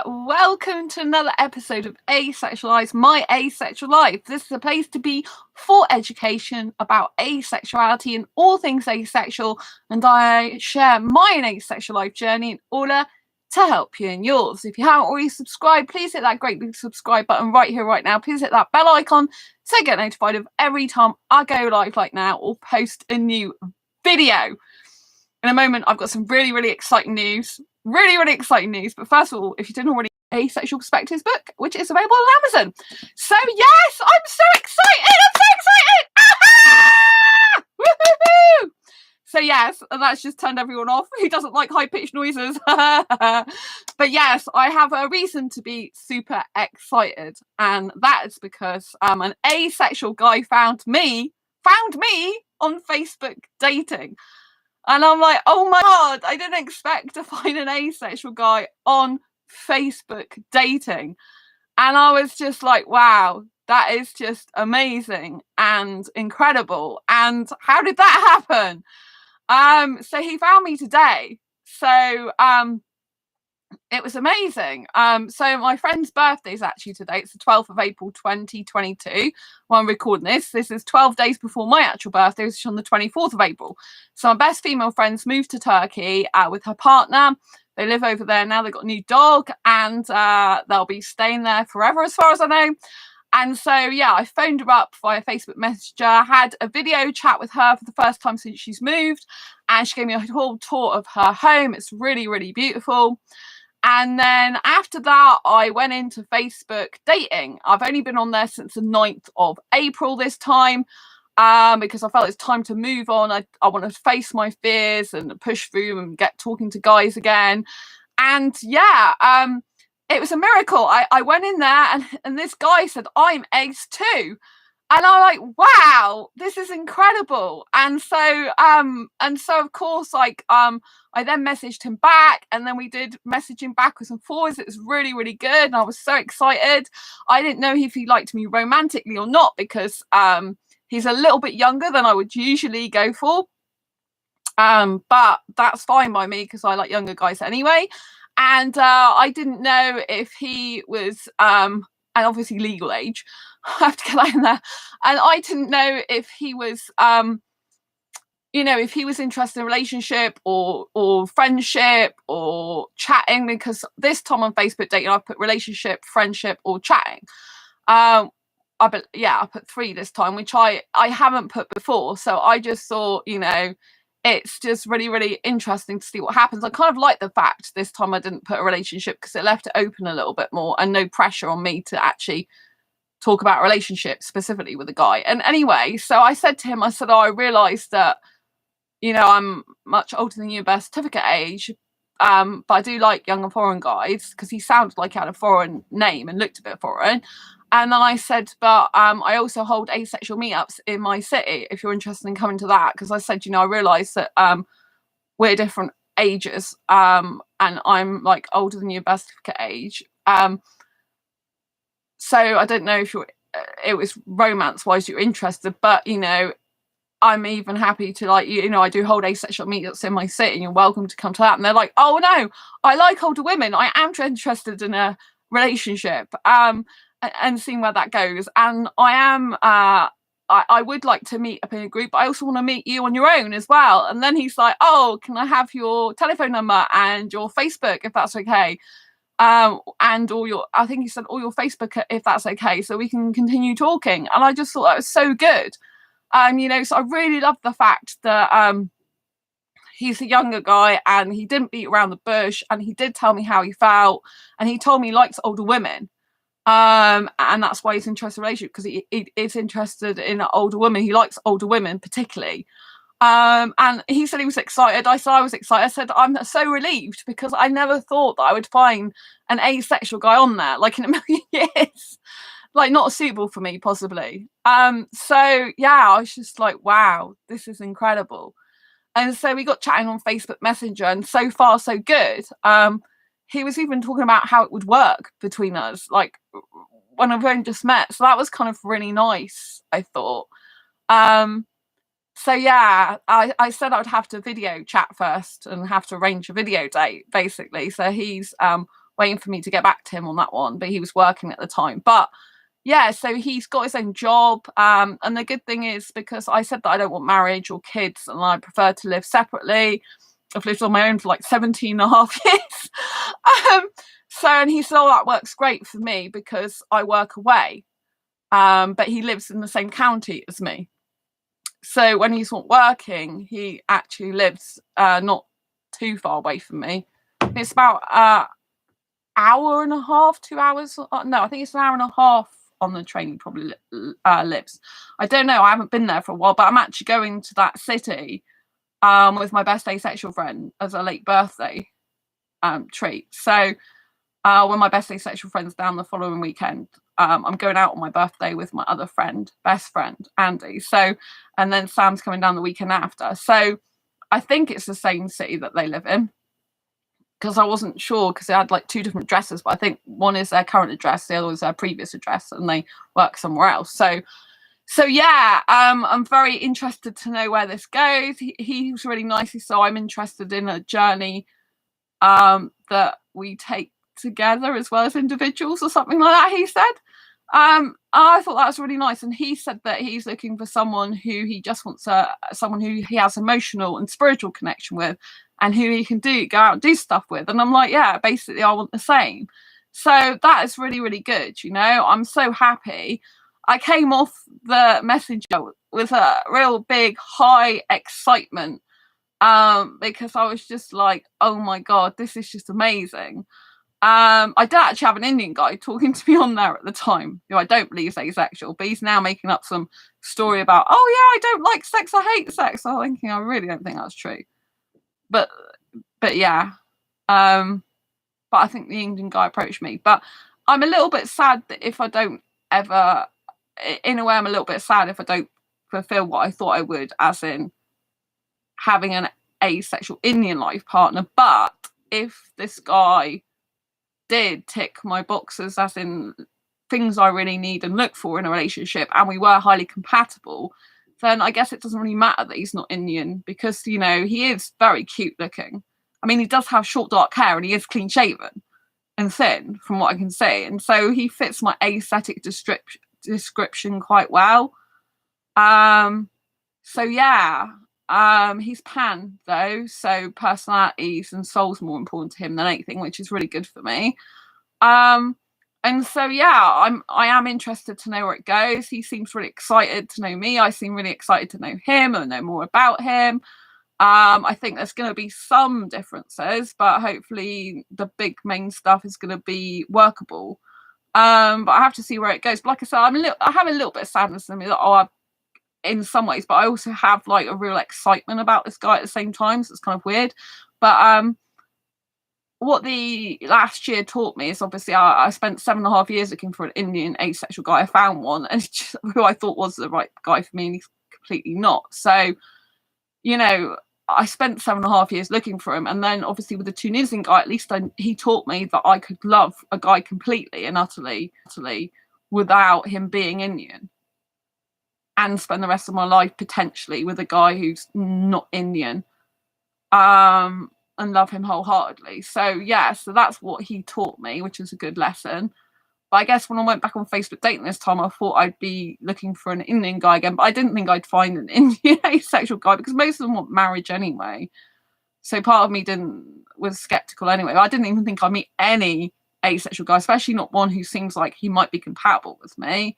Welcome to another episode of Asexualise, my asexual life. This is a place to be for education about asexuality and all things asexual, and I share my asexual life journey in order to help you in yours. If you haven't already subscribed, please hit that great big subscribe button right here, right now. Please hit that bell icon to get notified of every time I go live like now or post a new video. In a moment, I've got some really exciting news. Really exciting news. But first of all, if you didn't already, Asexual Perspectives book, which is available on Amazon. So yes, I'm so excited. Woohoo! So yes, and that's just turned everyone off who doesn't like high-pitched noises. But yes, I have a reason to be super excited, and that is because an asexual guy found me on Facebook dating. And I'm like, oh my God, I didn't expect to find an asexual guy on Facebook dating. And I was just like, wow, that is just amazing and incredible. And how did that happen? So he found me today. So it was amazing. So my friend's birthday is actually today. It's the 12th of April 2022 when I'm recording this. This is 12 days before my actual birthday, which is on the 24th of April. So my best female friend's moved to Turkey with her partner. They live over there now. They've got a new dog, and they'll be staying there forever as far as I know. And so, yeah, I phoned her up via Facebook Messenger, had a video chat with her for the first time since she's moved, and she gave me a whole tour of her home. It's really beautiful. And then after that, I went into Facebook dating. I've only been on there since the 9th of April this time because I felt it's time to move on. I want to face my fears and push through and get talking to guys again. And yeah, it was a miracle. I went in there and this guy said, I'm ace too. And I'm like, wow, this is incredible. And so of course, like, I then messaged him back, and then we did messaging backwards and forwards. It was really good. And I was so excited. I didn't know if he liked me romantically or not, because he's a little bit younger than I would usually go for. But that's fine by me because I like younger guys anyway. And I didn't know if he was, and obviously legal age, I have to get that in there. And I didn't know if he was, if he was interested in a relationship or friendship or chatting, because this time on Facebook dating, I put relationship, friendship, or chatting. I put 3 this time, which I haven't put before. So I just thought, it's just really interesting to see what happens. I kind of like the fact this time I didn't put a relationship because it left it open a little bit more and no pressure on me to actually talk about relationships specifically with a guy. And anyway, so I said to him, I realised that, I'm much older than you, birth certificate age, but I do like young and foreign guys, because he sounded like he had a foreign name and looked a bit foreign. And then I said, but I also hold asexual meetups in my city, if you're interested in coming to that. Because I said, I realised that we're different ages, and I'm like older than your birth certificate age. So I don't know if it was romance-wise you're interested, but, I'm even happy to, like, I do hold asexual meetups in my city, and you're welcome to come to that. And they're like, oh no, I like older women. I am interested in a relationship. And seeing where that goes. And I am, I would like to meet up in a group, but I also want to meet you on your own as well. And then he's like, oh, can I have your telephone number and your Facebook, if that's okay? And I think he said all your Facebook, if that's okay, so we can continue talking. And I just thought that was so good. So I really love the fact that he's a younger guy and he didn't beat around the bush, and he did tell me how he felt, and he told me he likes older women. And that's why he's interested in a relationship, because he is interested in an older woman. He likes older women particularly. And he said he was excited. I said I was excited. I said I'm so relieved, because I never thought that I would find an asexual guy on there, like, in a million years. Like, not suitable for me, possibly. So yeah, I was just like, wow, this is incredible. And so we got chatting on Facebook Messenger, and so far so good. He was even talking about how it would work between us, like, when I've only just met. So that was kind of really nice, I thought. So yeah, I said I'd have to video chat first and have to arrange a video date, basically. So he's waiting for me to get back to him on that one, but he was working at the time. But yeah, so he's got his own job, and the good thing is, because I said that I don't want marriage or kids and I prefer to live separately, I've lived on my own for like 17 and a half years. So, and he said, oh, that works great for me because I work away, but he lives in the same county as me. So when he's not working, he actually lives not too far away from me. It's about hour and a half, 2 hours. No, I think it's an hour and a half on the train he probably lives. I don't know. I haven't been there for a while, but I'm actually going to that city with my best asexual friend as a late birthday treat. So when my best asexual friend's down the following weekend, I'm going out on my birthday with my other friend, best friend, Andy. So, and then Sam's coming down the weekend after. So I think it's the same city that they live in, because I wasn't sure, because they had like 2 different addresses, but I think one is their current address, the other is their previous address, and they work somewhere else. So yeah, I'm very interested to know where this goes. He was really nice, so I'm interested in a journey that we take together as well as individuals, or something like that, he said. I thought that was really nice, and he said that he's looking for someone who he just wants someone who he has emotional and spiritual connection with, and who he can go out and do stuff with. And I'm like, yeah, basically I want the same. So that is really, really good. You know, I'm so happy. I came off the messenger with a real big high excitement, because I was just like, oh my God, this is just amazing. I did actually have an Indian guy talking to me on there at the time, who I don't believe is asexual, but he's now making up some story about, oh yeah, I don't like sex, I hate sex. I'm thinking, I really don't think that's true. But yeah. But I think the Indian guy approached me. But I'm a little bit sad that if I don't ever, in a way, I'm a little bit sad if I don't fulfill what I thought I would, as in having an asexual Indian life partner. But if this guy did tick my boxes, as in things I really need and look for in a relationship, and we were highly compatible, then I guess it doesn't really matter that he's not Indian, because, you know, he is very cute looking. I mean, he does have short dark hair, and he is clean shaven and thin, from what I can see, and so he fits my aesthetic description quite well. So yeah, he's pan though, so personalities and soul's more important to him than anything, which is really good for me. And so yeah, I am interested to know where it goes. He seems really excited to know me. I seem really excited to know him and know more about him. I think there's going to be some differences, but hopefully the big main stuff is going to be workable. But I have to see where it goes. But like I said, I have a little bit of sadness in me that, in some ways, but I also have like a real excitement about this guy at the same time. So it's kind of weird. But what the last year taught me is, obviously I spent 7.5 years looking for an Indian asexual guy. I found one, and who I thought was the right guy for me, and he's completely not. So, you know, I spent 7.5 years looking for him, and then obviously with the Tunisian guy, at least he taught me that I could love a guy completely and utterly without him being Indian, and spend the rest of my life potentially with a guy who's not Indian, and love him wholeheartedly. So yeah, so that's what he taught me, which is a good lesson. But I guess when I went back on Facebook dating this time, I thought I'd be looking for an Indian guy again, but I didn't think I'd find an Indian asexual guy, because most of them want marriage anyway. So part of me was skeptical anyway. I didn't even think I'd meet any asexual guy, especially not one who seems like he might be compatible with me.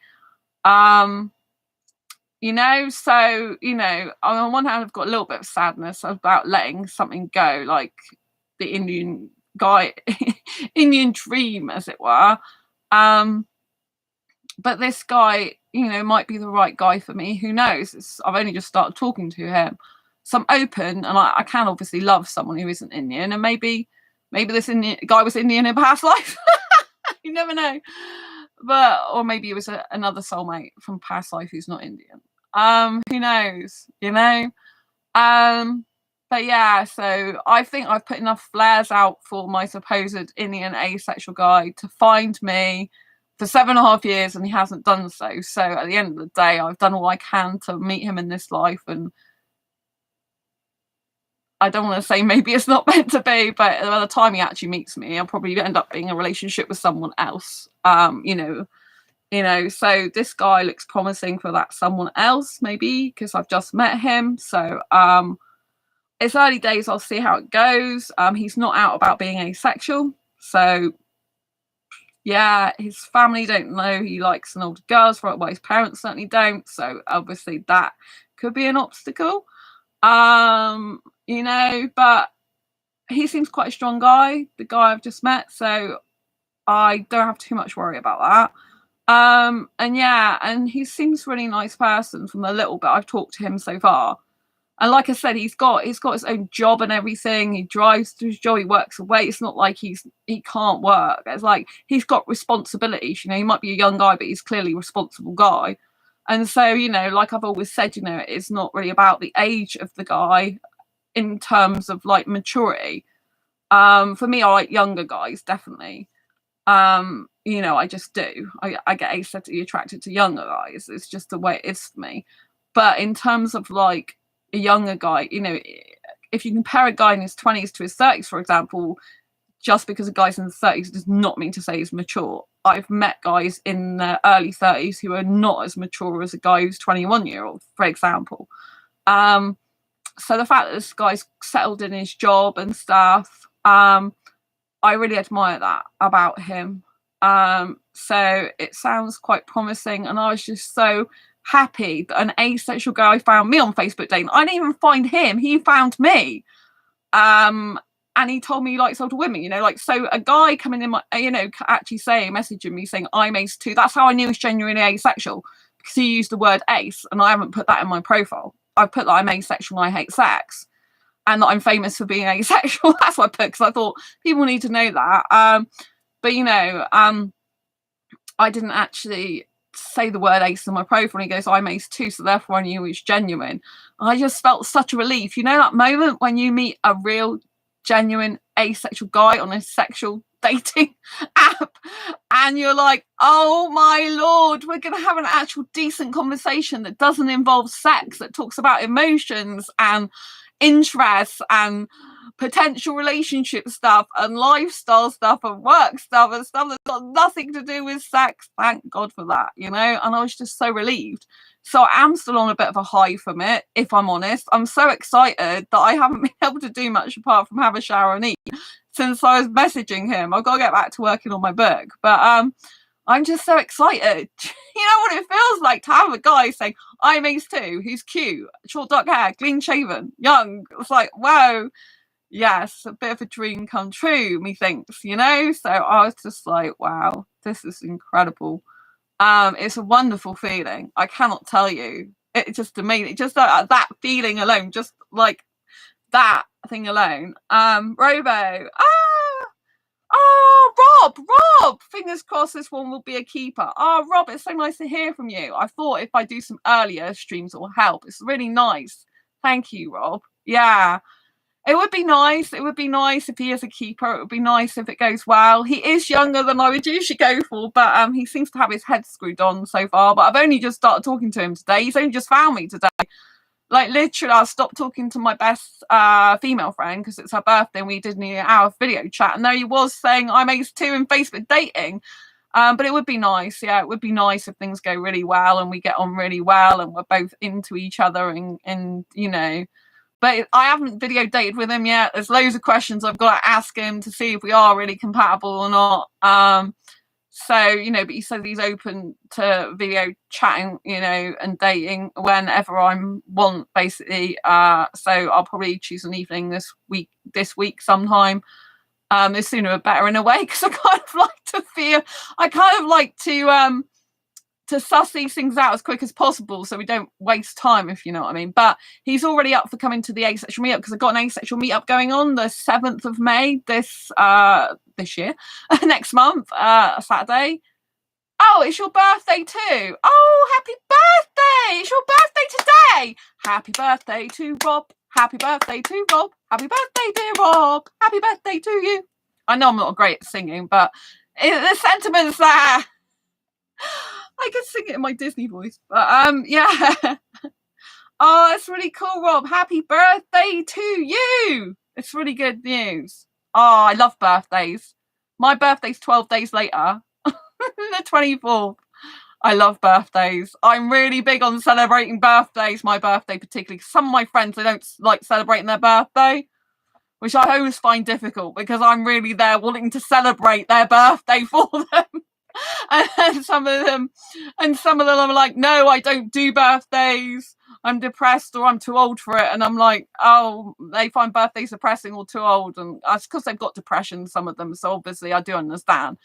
You know, so, you know, on one hand, I've got a little bit of sadness about letting something go, like the Indian guy, Indian dream, as it were. But this guy, you know, might be the right guy for me. Who knows? I've only just started talking to him. So I'm open, and I can obviously love someone who isn't Indian, and maybe this Indian guy was Indian in a past life. You never know. Or maybe it was another soulmate from past life who's not Indian. Who knows, you know? But yeah, so I think I've put enough flares out for my supposed Indian asexual guy to find me for 7.5 years, and he hasn't done so. So at the end of the day, I've done all I can to meet him in this life, and I don't want to say maybe it's not meant to be, but by the time he actually meets me, I'll probably end up being in a relationship with someone else. So this guy looks promising for that someone else, maybe because I've just met him. So it's early days. I'll see how it goes. He's not out about being asexual, so yeah, his family don't know he likes an older girls, well, his parents certainly don't. So obviously that could be an obstacle. But he seems quite a strong guy, the guy I've just met, so I don't have too much worry about that. And he seems a really nice person from the little bit I've talked to him so far. And like I said, he's got his own job and everything. He drives to his job, he works away. It's not like he can't work. It's like he's got responsibilities. He might be a young guy, but he's clearly a responsible guy. And so, like I've always said, it's not really about the age of the guy in terms of like maturity. For me, I like younger guys, definitely. I just do. I get aesthetically attracted to younger guys. It's just the way it is for me. But in terms of like a younger guy, if you compare a guy in his 20s to his 30s, for example, just because a guy's in his 30s does not mean to say he's mature. I've met guys in their early 30s who are not as mature as a guy who's 21-year-old, for example. So the fact that this guy's settled in his job and stuff, I really admire that about him. So it sounds quite promising, and I was just so happy that an asexual guy found me on Facebook dating. I didn't even find him, he found me. And he told me he likes older women, so a guy coming in my, actually messaging me saying I'm ace too. That's how I knew he's genuinely asexual, because he used the word ace, and I haven't put that in my profile. I've put that I'm asexual and I hate sex, and that I'm famous for being asexual. That's what I put, because I thought people need to know that. I didn't actually say the word ace in my profile, and he goes, I'm ace too, so therefore I knew he was genuine. I just felt such a relief. That moment when you meet a real genuine asexual guy on a sexual dating app, and you're like, oh my lord, we're gonna have an actual decent conversation that doesn't involve sex, that talks about emotions and interests and potential relationship stuff and lifestyle stuff and work stuff and stuff that's got nothing to do with sex. Thank God for that, and I was just so relieved. So I am still on a bit of a high from it, if I'm honest. I'm so excited that I haven't been able to do much apart from have a shower and eat since I was messaging him. I've got to get back to working on my book, but I'm just so excited. You know what it feels like to have a guy saying I'm ace too, who's cute, short dark hair, clean shaven, young. It's like, whoa, yes, a bit of a dream come true, methinks, So I was just like, wow, this is incredible. It's a wonderful feeling. I cannot tell you. It's just amazing. Just that feeling alone, just like that thing alone. Robo. Rob. Fingers crossed this one will be a keeper. Rob, it's so nice to hear from you. I thought if I do some earlier streams, it will help. It's really nice. Thank you, Rob. Yeah. It would be nice. It would be nice if he is a keeper. It would be nice if it goes well. He is younger than I would usually go for, but he seems to have his head screwed on so far. But I've only just started talking to him today. He's only just found me today. Like, literally, I stopped talking to my best female friend because it's her birthday and we did an hour video chat. And there he was saying I'm ace too in Facebook dating. But it would be nice. Yeah, it would be nice if things go really well and we get on really well and we're both into each other and But I haven't video dated with him yet. There's loads of questions I've got to ask him to see if we are really compatible or not. But he said he's open to video chatting, and dating whenever I want, basically. So I'll probably choose an evening this week sometime. The sooner the better in a way, because I kind of like to suss these things out as quick as possible so we don't waste time, if you know what I mean. But he's already up for coming to the asexual meetup, because I've got an asexual meetup going on the 7th of May this year, next month, Saturday. Oh, it's your birthday too. Oh, happy birthday. It's your birthday today. Happy birthday to Rob. Happy birthday to Rob. Happy birthday, dear Rob. Happy birthday to you. I know I'm not great at singing, but the sentiment's there. I could sing it in my Disney voice, but yeah. Oh, that's really cool, Rob. Happy birthday to you. It's really good news. Oh, I love birthdays. My birthday's 12 days later, the 24th. I love birthdays. I'm really big on celebrating birthdays, my birthday particularly. Some of my friends, they don't like celebrating their birthday, which I always find difficult because I'm really there wanting to celebrate their birthday for them. And some of them are like, no, I don't do birthdays. I'm depressed or I'm too old for it. And I'm like, oh, they find birthdays depressing or too old. And that's because they've got depression, some of them. So obviously I do understand.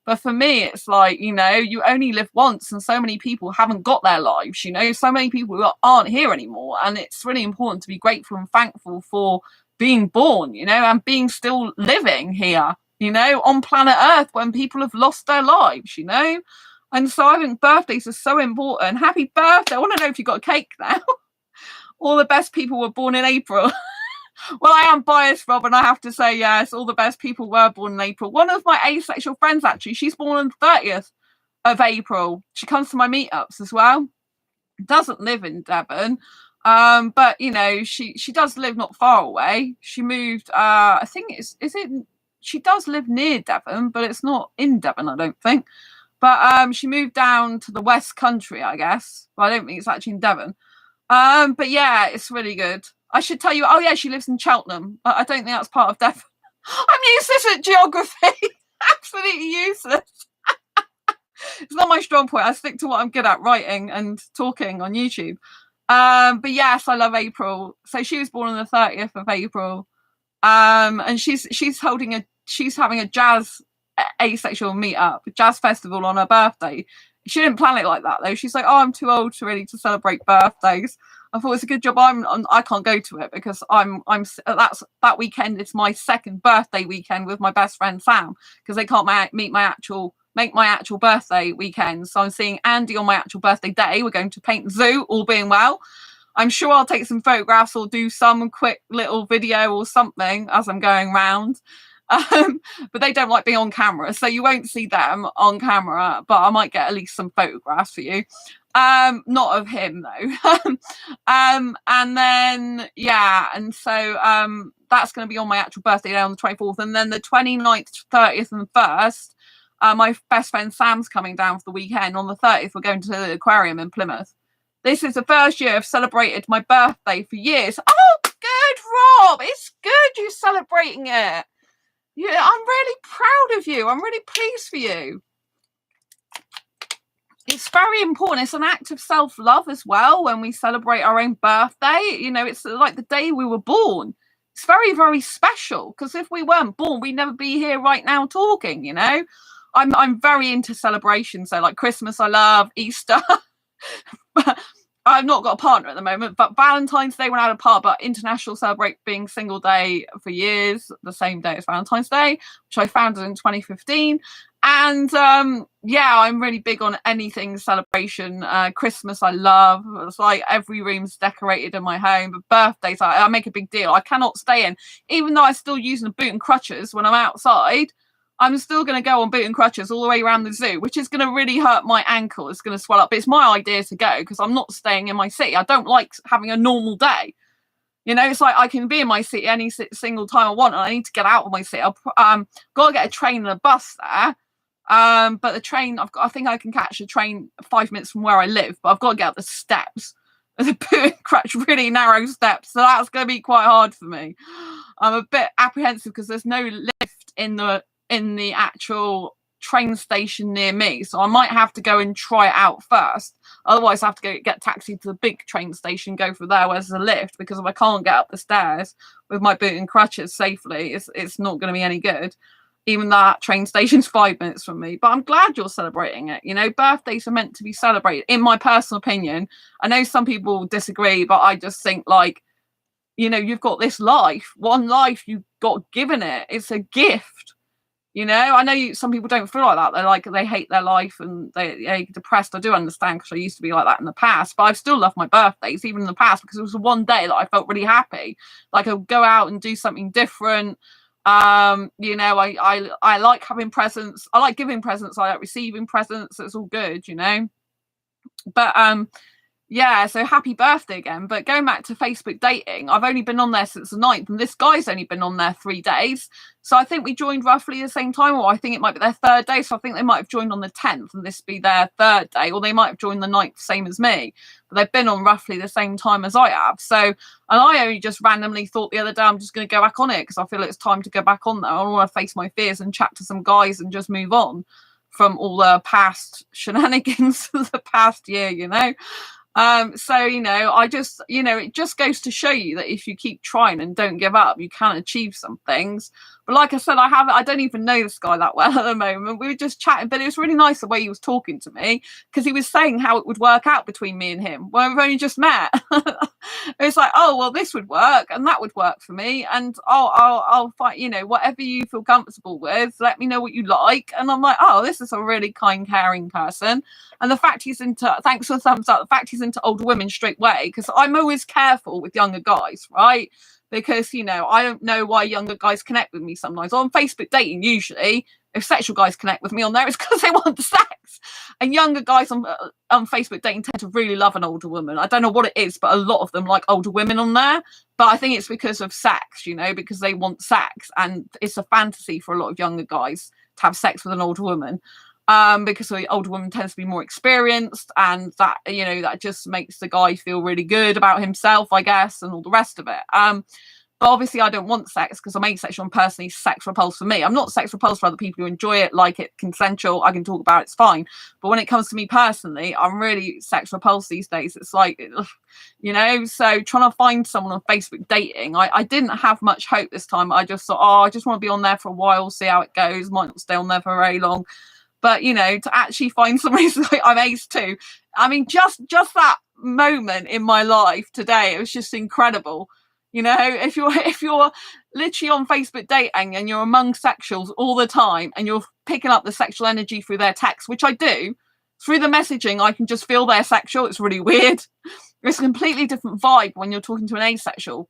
But for me, it's like, you know, you only live once and so many people haven't got their lives, you know, so many people aren't here anymore. And it's really important to be grateful and thankful for being born, you know, and being still living here, you know, on planet Earth when people have lost their lives, you know. And so I think birthdays are so important. Happy birthday. I want to know if you got a cake now. All the best people were born in April. Well, I am biased, Rob, and I have to say, yes, all the best people were born in April. One of my asexual friends, actually, she's born on the 30th of April. She comes to my meetups as well. Doesn't live in Devon. But you know, she does live not far away. She moved, I think she does live near Devon, but it's not in Devon, I don't think. But she moved down to the West Country, I guess. But I don't think it's actually in Devon. But yeah, it's really good. I should tell you, oh yeah, she lives in Cheltenham. I don't think that's part of Devon. I'm useless at geography. Absolutely useless. It's not my strong point. I stick to what I'm good at, writing and talking on YouTube. But yes, I love April. So she was born on the 30th of April. And she's having a jazz asexual meetup, jazz festival on her birthday. She didn't plan it like that though. She's like, oh, I'm too old to celebrate birthdays. I thought it's a good job I can't go to it because that weekend is my second birthday weekend with my best friend Sam because they can't make my actual birthday weekend. So I'm seeing Andy on my actual birthday day. We're going to paint the zoo, all being well. I'm sure I'll take some photographs or do some quick little video or something as I'm going round. But they don't like being on camera, so you won't see them on camera, but I might get at least some photographs for you. Not of him though. And then yeah, and so that's going to be on my actual birthday day on the 24th, and then the 29th, 30th and 1st, my best friend Sam's coming down for the weekend. On the 30th, we're going to the aquarium in Plymouth. This is the first year I've celebrated my birthday for years. Oh, good, Rob. It's good you're celebrating it. Yeah, I'm really proud of you. I'm really pleased for you. It's very important. It's an act of self-love as well when we celebrate our own birthday. You know, it's like the day we were born. It's very, very special because if we weren't born, we'd never be here right now talking, you know. I'm very into celebration. So like Christmas, I love Easter. I've not got a partner at the moment, but Valentine's Day when I had a partner, but international celebrate being single day for years, the same day as Valentine's Day, which I founded in 2015. And yeah, I'm really big on anything celebration. Christmas, I love. It's like every room's decorated in my home. But birthdays, I make a big deal. I cannot stay in, even though I'm still using a boot and crutches when I'm outside. I'm still going to go on boot and crutches all the way around the zoo, which is going to really hurt my ankle. It's going to swell up. But it's my idea to go because I'm not staying in my city. I don't like having a normal day. You know, it's like I can be in my city any single time I want, and I need to get out of my city. I've got to get a train and a bus there. But the train, I think I can catch a train 5 minutes from where I live, but I've got to get up the steps. There's a boot and crutch, really narrow steps, so that's going to be quite hard for me. I'm a bit apprehensive because there's no lift in the actual train station near me, so I might have to go and try it out first. Otherwise I have to get taxi to the big train station, go through there where there's a lift, because if I can't get up the stairs with my boot and crutches safely, it's not going to be any good. Even that train station's 5 minutes from me. But I'm glad you're celebrating it. You know, birthdays are meant to be celebrated, in my personal opinion. I know some people disagree, but I just think, like, you know, you've got this life, one life, you've got given it. It's a gift. You know, I know some people don't feel like that. They're like, they hate their life and they're depressed. I do understand because I used to be like that in the past, but I've still loved my birthdays, even in the past, because it was the one day that I felt really happy. Like, I would go out and do something different. You know, I like having presents. I like giving presents. I like receiving presents. It's all good, you know. But Yeah, so happy birthday again. But going back to Facebook dating, I've only been on there since the 9th, and this guy's only been on there 3 days. So I think we joined roughly the same time, or I think it might be their third day. So I think they might have joined on the 10th, and this be their third day, or they might have joined the 9th, same as me. But they've been on roughly the same time as I have. So, and I only just randomly thought the other day, I'm just going to go back on it because I feel it's time to go back on there. I want to face my fears and chat to some guys and just move on from all the past shenanigans of the past year, you know. So, you know, I just, you know, it just goes to show you that if you keep trying and don't give up, you can achieve some things. But like I said, I don't even know this guy that well at the moment. We were just chatting, but it was really nice the way he was talking to me, because he was saying how it would work out between me and him. Well, we've only just met. It's like, oh, well, this would work and that would work for me. And I'll find, you know, whatever you feel comfortable with, let me know what you like. And I'm like, oh, this is a really kind, caring person. And the fact he's into, thanks for the thumbs up, the fact he's into older women straight away, because I'm always careful with younger guys, right? Because, you know, I don't know why younger guys connect with me sometimes. On Facebook dating, usually, if sexual guys connect with me on there, it's because they want the sex. And younger guys on Facebook dating tend to really love an older woman. I don't know what it is, but a lot of them like older women on there. But I think it's because of sex, you know, because they want sex. And it's a fantasy for a lot of younger guys to have sex with an older woman. Because the older woman tends to be more experienced, and that, you know, that just makes the guy feel really good about himself, I guess, and all the rest of it. But obviously I don't want sex because I'm asexual, and personally sex repulsed for me. I'm not sex repulsed for other people who enjoy it, like it, consensual, I can talk about it, it's fine. But when it comes to me personally, I'm really sex repulsed these days. It's like, you know, so trying to find someone on Facebook dating, I didn't have much hope this time. I just thought, oh, I just want to be on there for a while, see how it goes, might not stay on there for very long. But, you know, to actually find somebody who's like, I'm ace too. I mean, just that moment in my life today, it was just incredible. You know, if you're literally on Facebook dating and you're among sexuals all the time and you're picking up the sexual energy through their text, which I do, through the messaging, I can just feel they're sexual. It's really weird. It's a completely different vibe when you're talking to an asexual.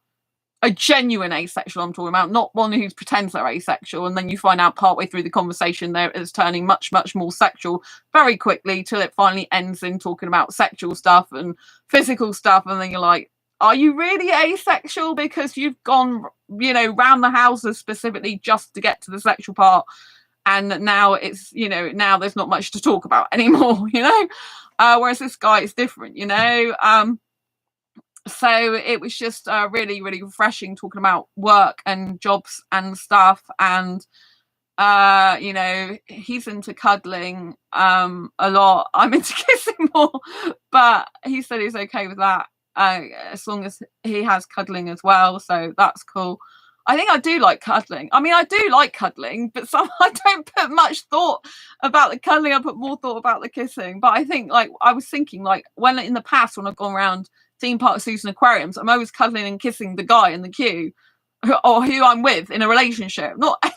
A genuine asexual I'm talking about, not one who pretends they're asexual, and then you find out partway through the conversation there is turning much more sexual very quickly, till it finally ends in talking about sexual stuff and physical stuff, and then you're like, are you really asexual because you've gone, you know, round the houses specifically just to get to the sexual part, and now it's, you know, now there's not much to talk about anymore, you know. Whereas this guy is different, you know. So it was just really refreshing talking about work and jobs and stuff. And you know, he's into cuddling a lot. I'm into kissing more, but he said he's okay with that as long as he has cuddling as well, so that's cool. I think I do like cuddling. I mean, I do like cuddling, but I don't put much thought about the cuddling. I put more thought about the kissing. But I think, like, I was thinking, like, when in the past when I've gone around theme parks, zoos and aquariums, I'm always cuddling and kissing the guy in the queue, or who I'm with in a relationship, not a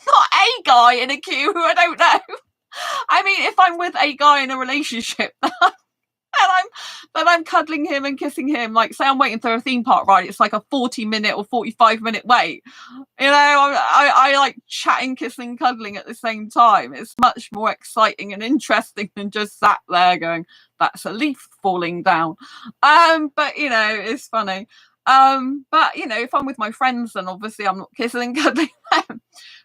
guy in a queue who I don't know. I mean, if I'm with a guy in a relationship, I'm cuddling him and kissing him. Like, say I'm waiting for a theme park ride, it's like a 40-minute or 45-minute wait. You know, I like chatting, kissing, cuddling at the same time. It's much more exciting and interesting than just sat there going, that's a leaf falling down. But, you know, it's funny. But, you know, if I'm with my friends, then obviously I'm not kissing and cuddling them.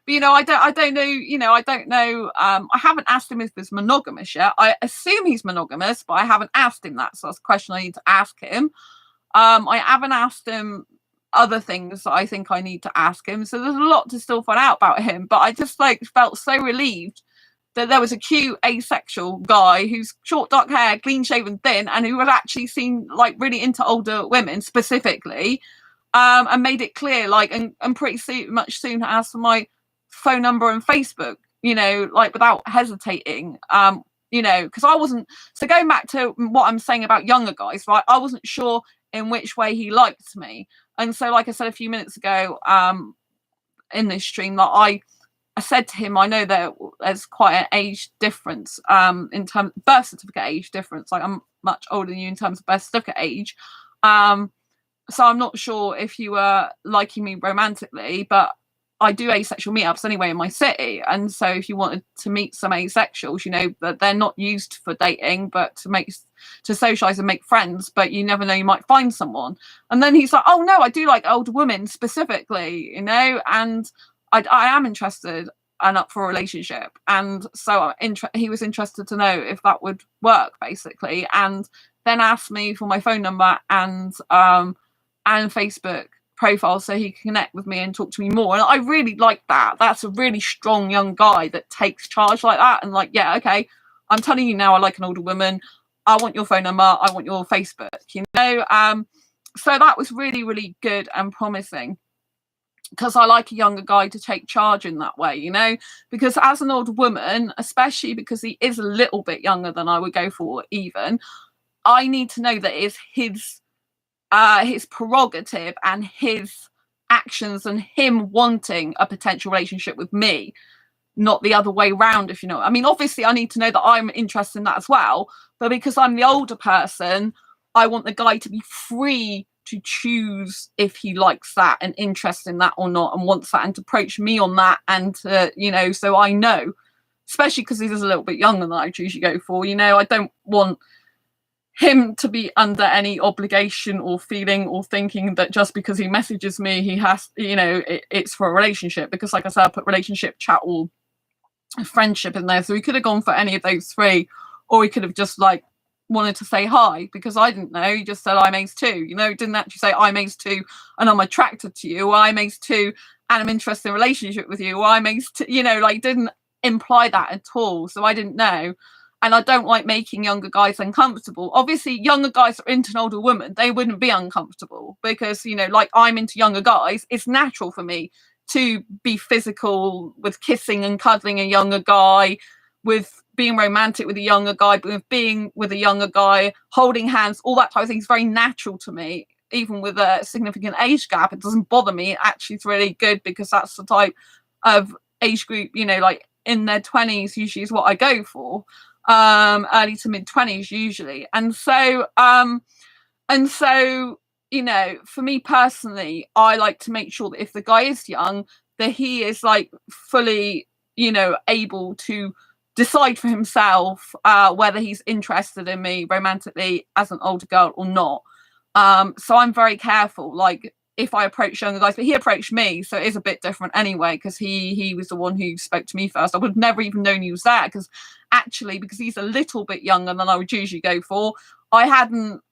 But, you know, I don't know, you know, I don't know. I haven't asked him if he's monogamous yet. I assume he's monogamous, but I haven't asked him that. So that's a question I need to ask him. I haven't asked him other things that I think I need to ask him. So there's a lot to still find out about him. But I just like felt so relieved that there was a cute asexual guy who's short, dark hair, clean shaven, thin, and who had actually seemed like really into older women specifically, and made it clear, like, and pretty much soon asked for my phone number and Facebook, you know, like without hesitating, you know, because I wasn't. So going back to what I'm saying about younger guys, right? I wasn't sure in which way he liked me, and so, like I said a few minutes ago, in this stream, that I said to him, I know there's quite an age difference, in terms of birth certificate age difference. Like, I'm much older than you in terms of birth certificate age. So I'm not sure if you were liking me romantically, but I do asexual meetups anyway in my city, and so if you wanted to meet some asexuals, you know, that they're not used for dating, but to socialize and make friends, but you never know, you might find someone. And then he's like, oh no, I do like older women specifically, you know, and I am interested and up for a relationship. And so he was interested to know if that would work, basically, and then asked me for my phone number and Facebook profile so he can connect with me and talk to me more. And I really like that. That's a really strong young guy that takes charge like that, and like, yeah, okay, I'm telling you now, I like an older woman, I want your phone number, I want your Facebook, you know. So that was really, really good and promising, because I like a younger guy to take charge in that way, you know, because as an older woman, especially because he is a little bit younger than I would go for even, I need to know that it's his prerogative and his actions and him wanting a potential relationship with me, not the other way round, if you know. I mean, obviously I need to know that I'm interested in that as well, but because I'm the older person, I want the guy to be free to choose if he likes that and interested in that or not, and wants that, and to approach me on that, and you know, so I know, especially because he's a little bit younger than I usually go for, you know. I don't want him to be under any obligation or feeling or thinking that just because he messages me he has, you know, it's for a relationship, because like I said, I put relationship, chat, or friendship in there, so he could have gone for any of those three, or he could have just like wanted to say hi, because I didn't know, he just said I'm ace too, you know, didn't actually say I'm ace too and I'm attracted to you, or I'm ace too and I'm interested in a relationship with you, or I'm ace too, you know, like didn't imply that at all. So I didn't know. And I don't like making younger guys uncomfortable. Obviously, younger guys are into an older woman, they wouldn't be uncomfortable, because, you know, like I'm into younger guys. It's natural for me to be physical with kissing and cuddling a younger guy, with being romantic with a younger guy, with being with a younger guy, holding hands, all that type of thing is very natural to me. Even with a significant age gap, it doesn't bother me. Actually, it's really good, because that's the type of age group, you know, like in their 20s usually is what I go for. Early to mid 20s usually. And so you know, for me personally, I like to make sure that if the guy is young, that he is like fully, you know, able to decide for himself whether he's interested in me romantically as an older girl or not. So I'm very careful, like if I approach younger guys, but he approached me, so it is a bit different anyway, because he was the one who spoke to me first. I would have never even known he was there, because he's a little bit younger than I would usually go for, I hadn't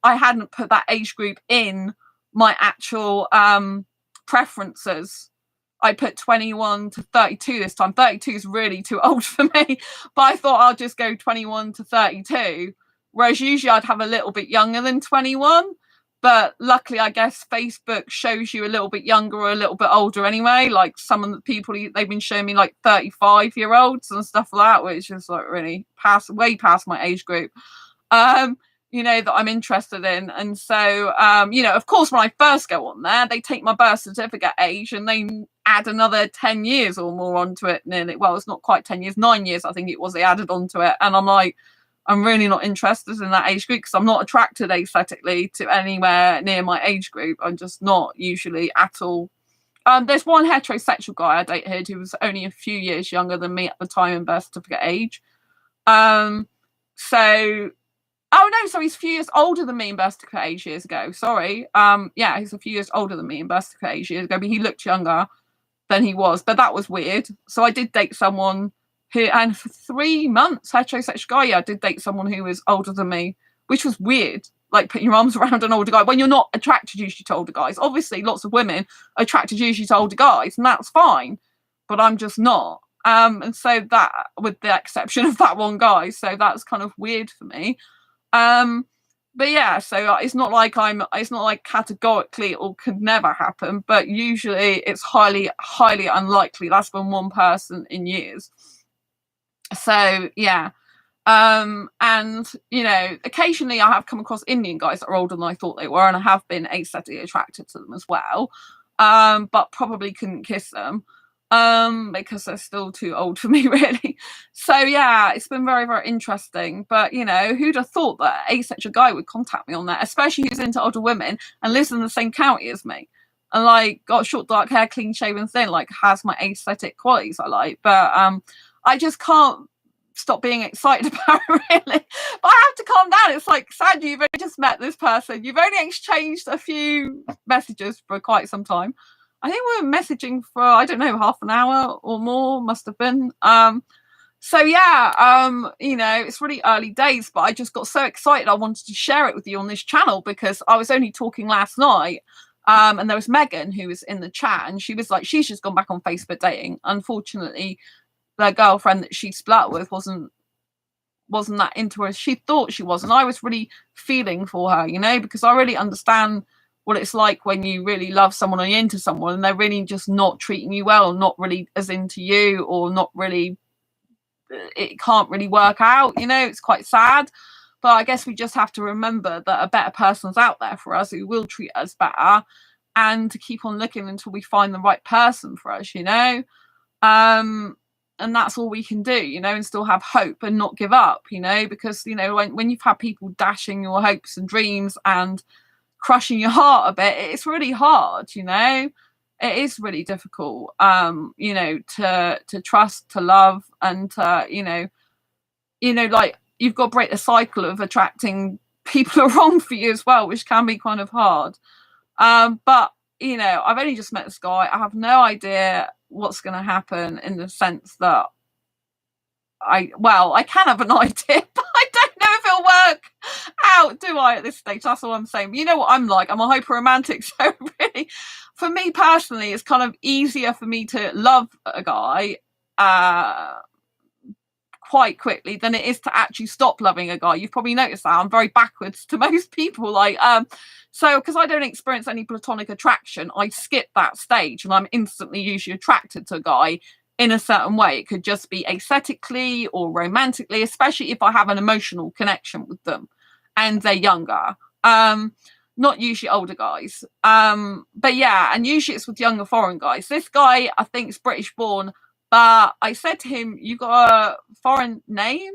put that age group in my actual preferences. I put 21 to 32 this time. 32 is really too old for me, but I thought I'll just go 21 to 32, whereas usually I'd have a little bit younger than 21. But luckily, I guess Facebook shows you a little bit younger or a little bit older anyway. Like some of the people, they've been showing me like 35-year-olds and stuff like that, which is like really way past my age group, you know, that I'm interested in. And so, you know, of course, when I first go on there, they take my birth certificate age and they add another 10 years or more onto it. Nearly, well, it's not quite 10 years, 9 years, I think it was, they added onto it. And I'm like, I'm really not interested in that age group, because I'm not attracted aesthetically to anywhere near my age group. I'm just not usually at all. There's one heterosexual guy I dated who was only a few years younger than me at the time in birth certificate age. So, oh no, so he's a few years older than me in birth certificate age years ago. Sorry. Yeah, he's a few years older than me in birth certificate age years ago, but he looked younger than he was. But that was weird. So I did date someone who, and for 3 months, heterosexual guy, yeah, I did date someone who was older than me, which was weird. Like putting your arms around an older guy when you're not attracted usually to older guys. Obviously, lots of women are attracted usually to older guys, and that's fine. But I'm just not. And so that, with the exception of that one guy, so that's kind of weird for me. But yeah, so it's not like categorically it could never happen, but usually it's highly, highly unlikely. That's been one person in years. So yeah. And you know, occasionally I have come across Indian guys that are older than I thought they were, and I have been aesthetically attracted to them as well. But probably couldn't kiss them because they're still too old for me, really. So yeah, it's been very, very interesting. But you know, who'd have thought that an asexual guy would contact me on that, especially who's into older women and lives in the same county as me? and like got short dark hair, clean shaven, thin, like has my aesthetic qualities I like, but I just can't stop being excited about it, really. But I have to calm down. It's like, sad you've only just met this person, you've only exchanged a few messages for quite some time. I think we were messaging for, I don't know, half an hour or more, must have been. So yeah, you know, it's really early days, but I just got so excited I wanted to share it with you on this channel, because I was only talking last night, and there was Megan who was in the chat, and she was like, she's just gone back on Facebook dating. Unfortunately, their girlfriend that she split up with wasn't that into her as she thought she was, and I was really feeling for her, you know, because I really understand what it's like when you really love someone or you're into someone and they're really just not treating you well, or not really as into you, or not really, it can't really work out, you know. It's quite sad, but I guess we just have to remember that a better person's out there for us who will treat us better, and to keep on looking until we find the right person for us, you know. And that's all we can do, you know, and still have hope and not give up, you know, because, you know, when you've had people dashing your hopes and dreams and crushing your heart a bit, it's really hard, you know. It is really difficult, you know, to trust, to love, and to, you know, like, you've got to break the cycle of attracting people who are wrong for you as well, which can be kind of hard. But, you know, I've only just met this guy. I have no idea what's going to happen, in the sense that I can have an idea, but I don't know if it'll work out, do I, at this stage? That's all I'm saying. But you know what I'm like, I'm a hyper romantic, so really, for me personally, it's kind of easier for me to love a guy quite quickly than it is to actually stop loving a guy. You've probably noticed that I'm very backwards to most people, like, so because I don't experience any platonic attraction, I skip that stage and I'm instantly usually attracted to a guy in a certain way. It could just be aesthetically or romantically, especially if I have an emotional connection with them and they're younger, not usually older guys, but yeah, and usually it's with younger foreign guys. This guy, I think, is British born, but I said to him, you got a foreign name?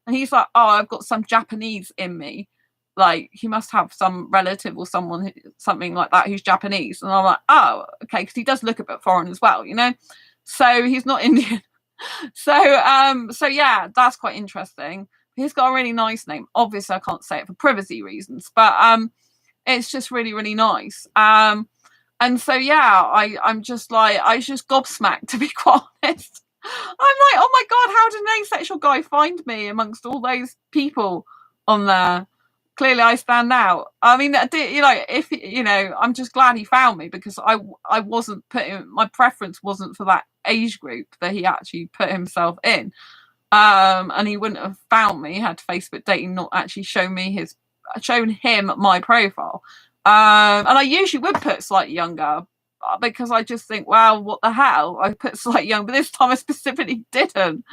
And he's like, oh, I've got some Japanese in me. Like, he must have some relative or someone, something like that, who's Japanese. And I'm like, oh, okay, because he does look a bit foreign as well, you know? So he's not Indian. So yeah, that's quite interesting. He's got a really nice name. Obviously, I can't say it for privacy reasons, but it's just really, really nice. And so yeah, I'm just like, I was just gobsmacked, to be quite honest. I'm like, oh my god, how did an asexual guy find me amongst all those people on there? Clearly I stand out. I mean, you know, if, you know, I'm just glad he found me, because I wasn't putting, my preference wasn't for that age group that he actually put himself in. And he wouldn't have found me had Facebook dating not actually shown him my profile. And I usually would put slightly younger, because I just think, well, what the hell? I put slightly young, but this time I specifically didn't.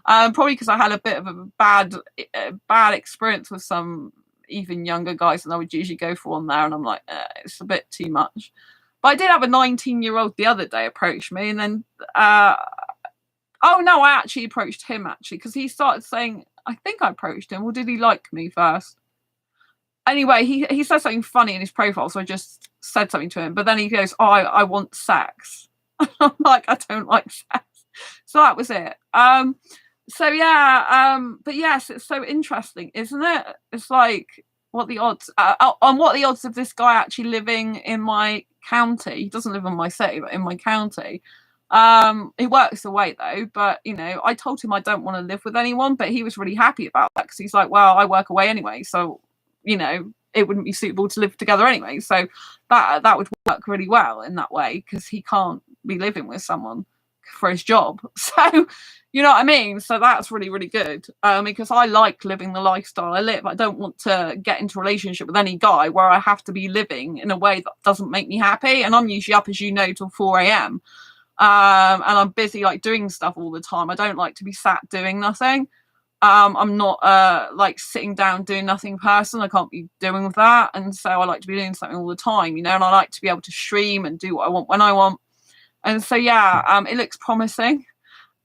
Probably because I had a bit of a bad experience with some even younger guys than I would usually go for on there, and I'm like, it's a bit too much. But I did have a 19-year-old the other day approach me, and then oh no, I actually approached him, actually, because he started saying, I think I approached him, or did he like me first? Anyway, he said something funny in his profile, so I just said something to him. But then he goes, oh, I want sex. I'm like, I don't like sex. So that was it. So yeah, but yes, it's so interesting, isn't it? It's like, what the odds? On what the odds of this guy actually living in my county? He doesn't live in my city, but in my county. He works away though, but you know, I told him I don't want to live with anyone, but he was really happy about that, because he's like, well, I work away anyway, so you know, it wouldn't be suitable to live together anyway. So that would work really well in that way, because he can't be living with someone for his job. So you know what I mean? So that's really, really good, because I like living the lifestyle I live. I don't want to get into a relationship with any guy where I have to be living in a way that doesn't make me happy. And I'm usually up, as you know, till 4 a.m. And I'm busy, like, doing stuff all the time. I don't like to be sat doing nothing. I'm not like sitting down doing nothing person. I can't be doing with that. And so I like to be doing something all the time, you know, and I like to be able to stream and do what I want when I want. And so yeah, it looks promising.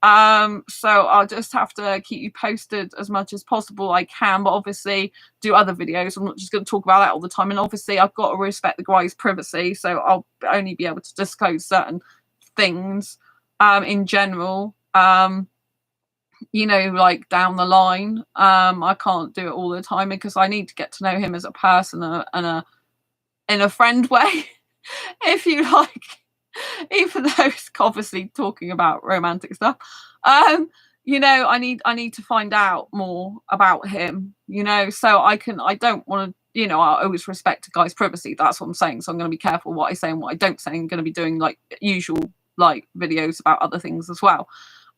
So I'll just have to keep you posted as much as possible I can, but obviously do other videos. I'm not just going to talk about that all the time, and obviously I've got to respect the guy's privacy, so I'll only be able to disclose certain things in general, you know, like down the line. I can't do it all the time because I need to get to know him as a person and in a friend way, if you like, even though it's obviously talking about romantic stuff. You know, I need to find out more about him, you know, so I don't want to, you know, I always respect a guy's privacy. That's what I'm saying. So I'm going to be careful what I say and what I don't say. I'm going to be doing like usual like videos about other things as well.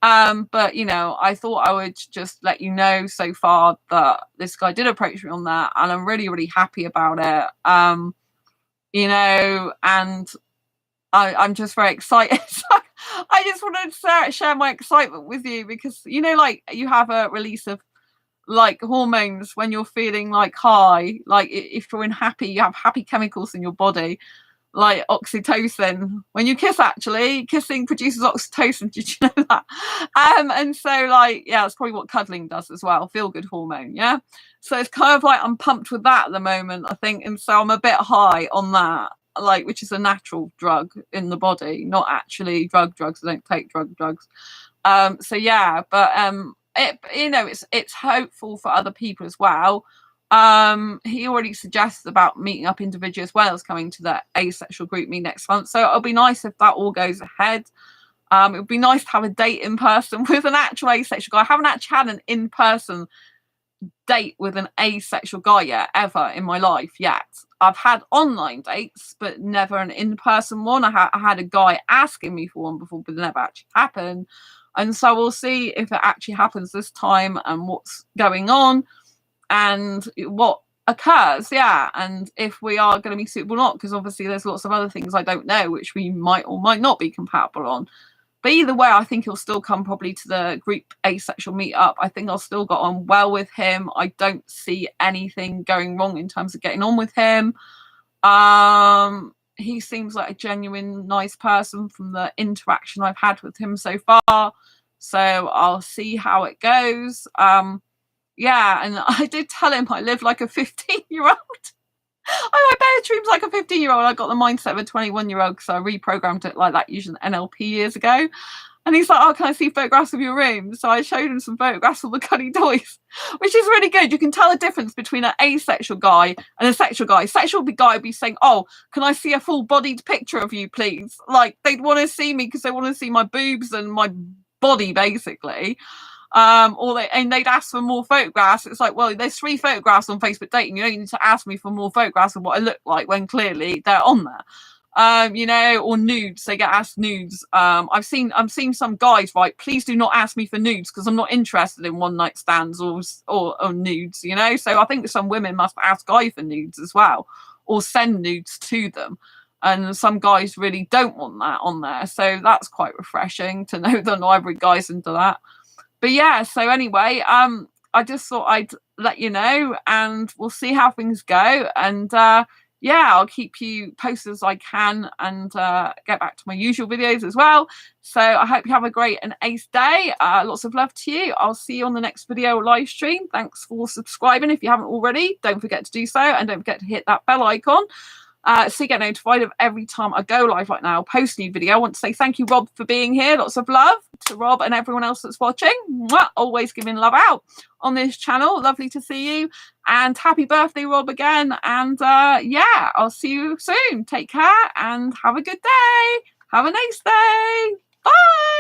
But you know, I thought I would just let you know so far that this guy did approach me on that, and I'm really, really happy about it. You know, and I'm just very excited. I just wanted to share my excitement with you because, you know, like you have a release of like hormones when you're feeling like high, like if you're in happy, you have happy chemicals in your body, like oxytocin. When you kiss, actually, kissing produces oxytocin. Did you know that? And so like, yeah, it's probably what cuddling does as well. Feel good hormone. Yeah. So it's kind of like I'm pumped with that at the moment, I think. And so I'm a bit high on that, like, which is a natural drug in the body, not actually drugs. I don't take drugs. So yeah, but it, you know, it's hopeful for other people as well. He already suggested about meeting up individually as well as coming to the asexual group me next month. So it'll be nice if that all goes ahead. It would be nice to have a date in person with an actual asexual guy. I haven't actually had an in-person date with an asexual guy yet, ever in my life yet. I've had online dates, but never an in-person one. I had a guy asking me for one before, but it never actually happened. And so we'll see if it actually happens this time and what's going on and what occurs. Yeah, and if we are going to be suitable or not, because obviously there's lots of other things I don't know which we might or might not be compatible on. But either way, I think he'll still come probably to the group asexual meetup. I think I'll still get on well with him. I don't see anything going wrong in terms of getting on with him. He seems like a genuine, nice person from the interaction I've had with him so far. So I'll see how it goes. Yeah, and I did tell him I live like a 15-year-old. I better dreams like a 15-year-old. I got the mindset of a 21-year-old because I reprogrammed it like that using NLP years ago. And he's like, oh, can I see photographs of your room? So I showed him some photographs of the cuddly toys, which is really good. You can tell the difference between an asexual guy and a sexual guy. Sexual guy would be saying, oh, can I see a full-bodied picture of you, please? Like, they'd want to see me because they want to see my boobs and my body, basically. They'd ask for more photographs. It's like, well, there's 3 photographs on Facebook dating. You don't need to ask me for more photographs of what I look like when clearly they're on there. You know, or nudes. They get asked nudes. I've seen some guys, right? Please do not ask me for nudes because I'm not interested in one night stands or nudes. You know, so I think some women must ask guys for nudes as well, or send nudes to them. And some guys really don't want that on there. So that's quite refreshing to know that not every guy's into that. But yeah, so anyway, I just thought I'd let you know, and we'll see how things go. And yeah, I'll keep you posted as I can and get back to my usual videos as well. So I hope you have a great and ace day. Lots of love to you. I'll see you on the next video live stream. Thanks for subscribing if you haven't already. Don't forget to do so, and don't forget to hit that bell icon. So you get notified of every time I go live like now, post new video. I want to say thank you, Rob, for being here. Lots of love to Rob and everyone else that's watching. Mwah! Always giving love out on this channel. Lovely to see you. And happy birthday, Rob, again. And yeah, I'll see you soon. Take care and have a good day. Have a nice day. Bye.